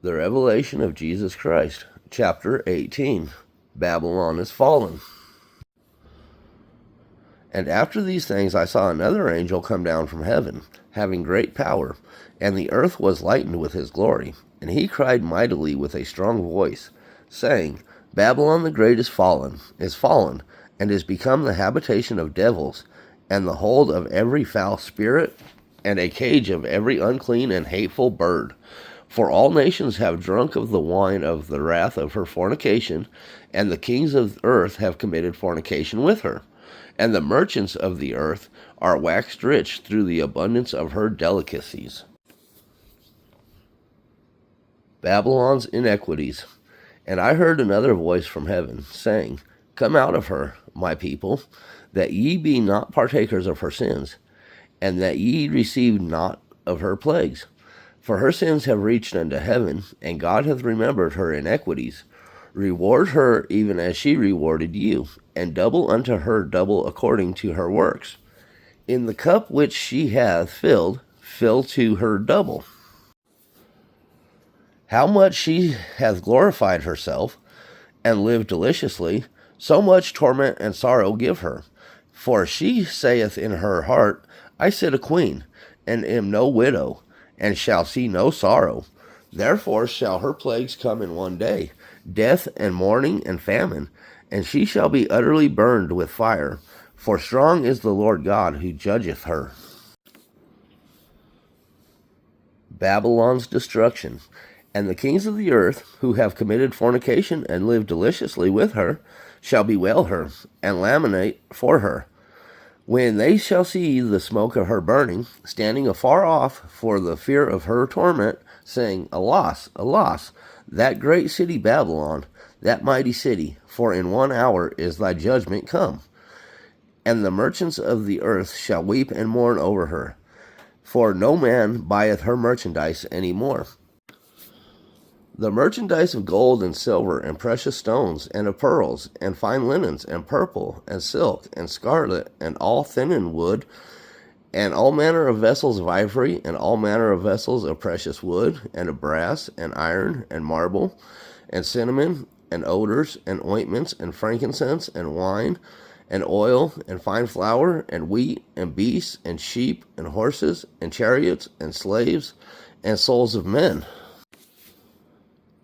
The revelation of Jesus Christ, chapter 18. Babylon is fallen. And after these things I saw another angel come down from heaven, having great power, and the earth was lightened with his glory. And he cried mightily with a strong voice, saying, Babylon the great is fallen, and is become the habitation of devils, and the hold of every foul spirit, and a cage of every unclean and hateful bird. For all nations have drunk of the wine of the wrath of her fornication, and the kings of earth have committed fornication with her. And the merchants of the earth are waxed rich through the abundance of her delicacies. Babylon's iniquities. And I heard another voice from heaven, saying, Come out of her, my people, that ye be not partakers of her sins, and that ye receive not of her plagues. For her sins have reached unto heaven, and God hath remembered her iniquities. Reward her even as she rewarded you, and double unto her double according to her works. In the cup which she hath filled, fill to her double. How much she hath glorified herself, and lived deliciously, so much torment and sorrow give her. For she saith in her heart, I sit a queen, and am no widow, and shall see no sorrow. Therefore shall her plagues come in one day, death and mourning and famine, and she shall be utterly burned with fire. For strong is the Lord God who judgeth her. Babylon's destruction. And the kings of the earth, who have committed fornication and lived deliciously with her, shall bewail her, and lamentate for her, when they shall see the smoke of her burning, standing afar off for the fear of her torment, saying, Alas, alas, that great city Babylon, that mighty city, for in 1 hour is thy judgment come. And the merchants of the earth shall weep and mourn over her, for no man buyeth her merchandise any more. The merchandise of gold and silver and precious stones and of pearls and fine linens and purple and silk and scarlet and all thinning wood and all manner of vessels of ivory and all manner of vessels of precious wood and of brass and iron and marble and cinnamon and odors and ointments and frankincense and wine and oil and fine flour and wheat and beasts and sheep and horses and chariots and slaves and souls of men.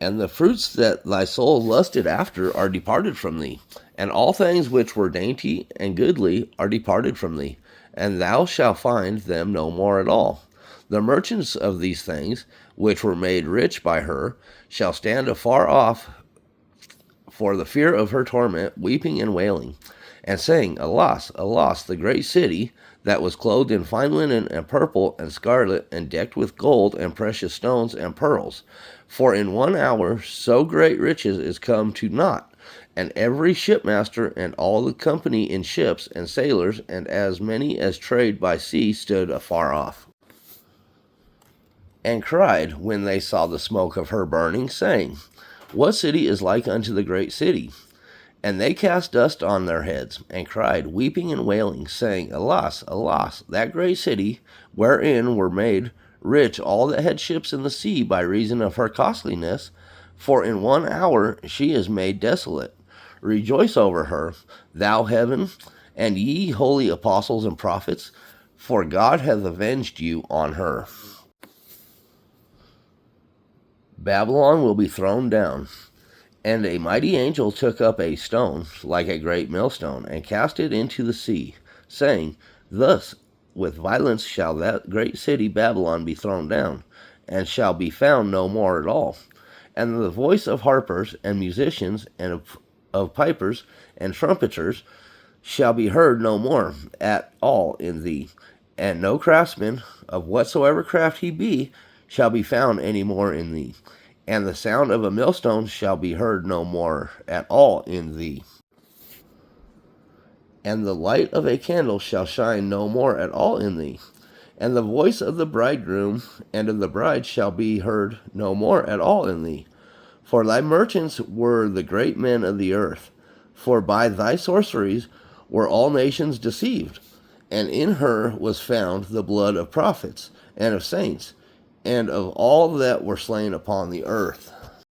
And the fruits that thy soul lusted after are departed from thee, and all things which were dainty and goodly are departed from thee, and thou shalt find them no more at all. The merchants of these things, which were made rich by her, shall stand afar off for the fear of her torment, weeping and wailing, and saying, Alas, alas, the great city, that was clothed in fine linen and purple and scarlet, and decked with gold and precious stones and pearls. For in 1 hour so great riches is come to naught, and every shipmaster and all the company in ships and sailors, and as many as trade by sea, stood afar off, and cried when they saw the smoke of her burning, saying, What city is like unto the great city? And they cast dust on their heads, and cried, weeping and wailing, saying, Alas, alas, that great city, wherein were made rich all that had ships in the sea by reason of her costliness, for in 1 hour she is made desolate. Rejoice over her, thou heaven, and ye holy apostles and prophets, for God hath avenged you on her. Babylon will be thrown down. And a mighty angel took up a stone, like a great millstone, and cast it into the sea, saying, Thus with violence shall that great city Babylon be thrown down, and shall be found no more at all. And the voice of harpers and musicians, and of pipers and trumpeters, shall be heard no more at all in thee. And no craftsman, of whatsoever craft he be, shall be found any more in thee. And the sound of a millstone shall be heard no more at all in thee. And the light of a candle shall shine no more at all in thee. And the voice of the bridegroom and of the bride shall be heard no more at all in thee. For thy merchants were the great men of the earth. For by thy sorceries were all nations deceived. And in her was found the blood of prophets and of saints, And of all that were slain upon the earth,